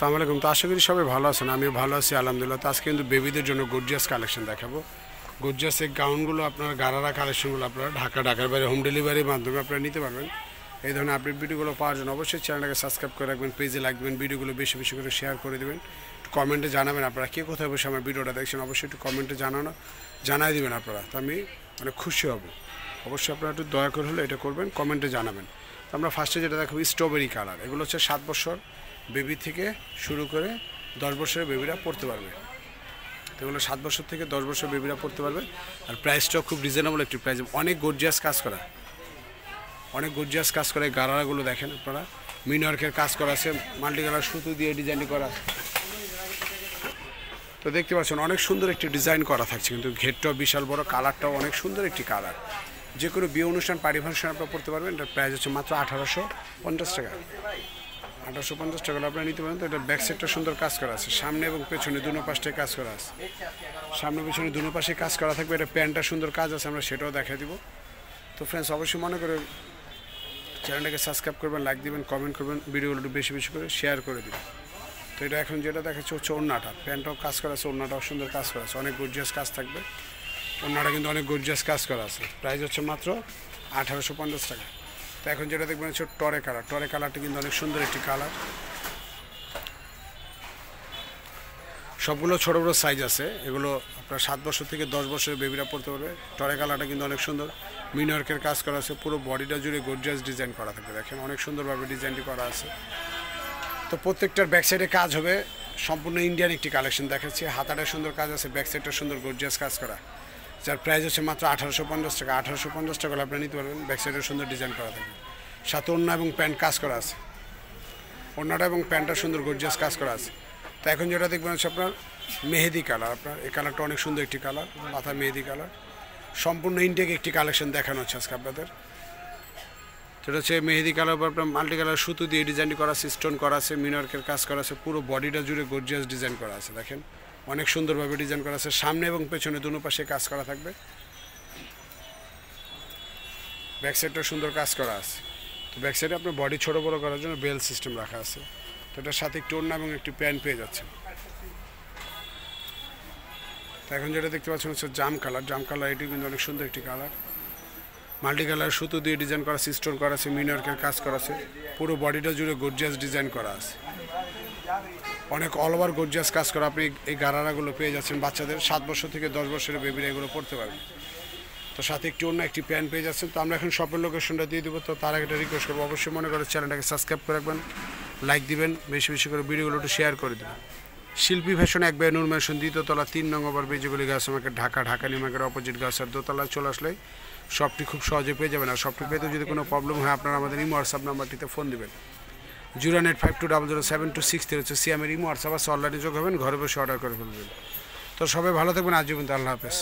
আসসালামু আলাইকুম। তো আশা করি সবাই ভালো আছেন, আমিও ভালো আছি আলহামদুলিল্লাহ। তো আজকে কিন্তু বেবিদের জন্য গর্জিয়াস কালেকশন দেখাবো। গর্জিয়াসের গাউনগুলো আপনার গারারা কালেকশনগুলো আপনারা ঢাকার বাইরে হোম ডেলিভারির মাধ্যমে আপনারা নিতে পারবেন। এই ধরনের আপডেট ভিডিওগুলো পাওয়ার জন্য অবশ্যই চ্যানেলটাকে সাবস্ক্রাইব করে রাখবেন, পেজে লাইক দেবেন, ভিডিওগুলো বেশি বেশি করে শেয়ার করে দেবেন। কমেন্টে জানাবেন আপনারা কে কোথায় বসে আমার ভিডিওটা দেখছেন, অবশ্যই একটু কমেন্টে জানাই দেবেন আপনারা, তো আমি মানে খুশি হব। অবশ্যই আপনারা একটু দয়া করে হলে এটা করবেন, কমেন্টে জানাবেন। তো আমরা ফার্স্টে যেটা দেখাবো স্ট্রবেরি কালার। এগুলো হচ্ছে 7 বছর বেবি থেকে শুরু করে 10 বছরের বেবিরা পড়তে পারবে। তো এগুলো 7 বছর থেকে 10 বছর বেবিরা পড়তে পারবে। আর প্রাইসটাও খুব রিজনেবল একটি প্রাইস, অনেক গর্জিয়াস কাজ করা, এই গারারাগুলো দেখেন আপনারা, মিনওয়ার্কের কাজ করা আছে, মাল্টি কালার সুতো দিয়ে ডিজাইন করা। তো দেখতে পাচ্ছেন অনেক সুন্দর একটি ডিজাইন করা থাকছে, কিন্তু ঘেরটাও বিশাল বড়, কালারটাও অনেক সুন্দর একটি কালার। যে কোনো বিয়ে অনুষ্ঠান পার্টি ফাংশন আপনারা পড়তে পারবেন। এটার প্রাইস হচ্ছে মাত্র 1850 টাকা। 1850 টাকা আপনারা নিতে পারেন। তো এটা ব্যাক সাইডটা সুন্দর কাজ করা আছে, সামনে এবং পেছনে দুনো পাশটায় কাজ করা আছে, সামনে পেছনে দুনো পাশে কাজ করা থাকবে। এটা প্যান্টটা সুন্দর কাজ আছে, আমরা সেটাও দেখাই দিব। তো ফ্রেন্ডস অবশ্যই মনে করে চ্যানেলটাকে সাবস্ক্রাইব করবেন, লাইক দিবেন, কমেন্ট করবেন, ভিডিওগুলো একটু বেশি বেশি করে শেয়ার করে দিবেন। তো এটা এখন যেটা দেখাচ্ছে হচ্ছে ওড়নাটা, প্যান্টটাও কাজ করা আছে, ওড়নাটাও সুন্দর কাজ করা আছে, অনেক গর্জিয়াস কাজ থাকবে। ওড়নাটা কিন্তু অনেক গর্জিয়াস কাজ করা আছে। প্রাইস হচ্ছে মাত্র 1850 টাকা। তো এখন যেটা দেখবেন হচ্ছে টরে কালারটা কিন্তু অনেক সুন্দর একটি কালার। সবগুলো ছোটো বড়ো সাইজ আছে। এগুলো আপনার 7 বছর থেকে 10 বছরের বেবিরা পড়তে পারবে। টরে কালারটা কিন্তু অনেক সুন্দর, মিনওয়ার্কের কাজ করা আছে, পুরো বডিটা জুড়ে গর্জিয়াস ডিজাইন করা থাকবে। দেখেন অনেক সুন্দরভাবে ডিজাইনটি করা আছে। তো প্রত্যেকটার ব্যাক সাইডে কাজ হবে, সম্পূর্ণ ইন্ডিয়ান একটি কালেকশন দেখাচ্ছি। হাতাটা সুন্দর কাজ আছে, ব্যাক সাইডটা সুন্দর গর্জিয়াস কাজ করা, যার প্রাইস হচ্ছে মাত্র 1850 টাকা। 1850 টাকা আপনারা নিতে পারবেন। ব্যাক সাইডে সুন্দর ডিজাইন করা থাকবে, সাথে ওড়না এবং প্যান্ট কাজ করা আছে, ওড়নাটা এবং প্যান্টটা সুন্দর গর্জিয়াস কাজ করা আছে। তো এখন যেটা দেখবেন হচ্ছে আপনার মেহেদি কালার। আপনার এই কালারটা অনেক সুন্দর একটি কালার, পাতা মেহেদি কালার। সম্পূর্ণ ইনটেক একটি কালেকশন দেখানো হচ্ছে আজকে আপনাদের। সেটা হচ্ছে মেহেদি কালার উপর আপনার মাল্টি কালার সুতো দিয়ে ডিজাইন করা আছে, স্টোন করা আছে, মিনওয়ার্কের কাজ করা আছে, পুরো বডিটা জুড়ে গর্জিয়াস ডিজাইন করা আছে। দেখেন অনেক সুন্দরভাবে ডিজাইন করা আছে, সামনে এবং পেছনে দুনো পাশে কাজ করা থাকবে। ব্যাক সাইডটা সুন্দর কাজ করা আছে। তো ব্যাক সাইডে আপনার বডি ছোটো বড়ো করার জন্য বেল সিস্টেম রাখা আছে। তো এটার সাথে একটু ওড়না এবং একটি প্যান্ট পেয়ে যাচ্ছে। তো এখন যেটা দেখতে পাচ্ছেন হচ্ছে জাম কালার। এটি কিন্তু অনেক সুন্দর একটি কালার, মাল্টি কালার সুতো দিয়ে ডিজাইন করা আছে, স্টোন করা আছে, মিনওয়ার্কের কাজ করা আছে, পুরো বডিটা জুড়ে গর্জিয়াস ডিজাইন করা আছে, অনেক অল ওভার গর্জিয়াস কাজ করা। আপনি এই গারারাগুলো পেয়ে যাচ্ছেন বাচ্চাদের 7 বছর থেকে 10 বছরের বেবিরা এগুলো পড়তে পারবেন। তো সাথে একটি অন্য একটি প্যান্ট পেয়ে যাচ্ছেন। তো আমরা এখন শপের লোকেশনটা দিয়ে দেবো। তো তার আগে একটা রিকোয়েস্ট করবো, অবশ্যই মনে করে চ্যানেলটাকে সাবস্ক্রাইব করে রাখবেন, লাইক দিবেন, বেশি বেশি করে ভিডিওগুলো একটু শেয়ার করে দেবেন। শিল্পী ফ্যাশন 1 বাই নূর মেনশন, 2 তলা 3 নং ওভার বেজিগুলি গাছ আমাকে ঢাকা নিউ মার্কেটের অপোজিট গাছের দোতলায় চলে আসলে শপটি খুব সহজে পেয়ে যাবেন। আর শপটি পেতে যদি কোনো প্রবলেম হয় আপনারা আমাদের ইমো হোয়াটসঅ্যাপ নাম্বারটিতে ফোন দেবেন, 09852007263 হচ্ছে সিএমের ইমো হোয়াটসঅ্যাপ আছে। অনলাইনে যোগ হবেন, ঘরে বসে অর্ডার করে ফেলবেন। তো সবাই ভালো থাকবেন, আজ পর্যন্ত আল্লাহ হাফেজ।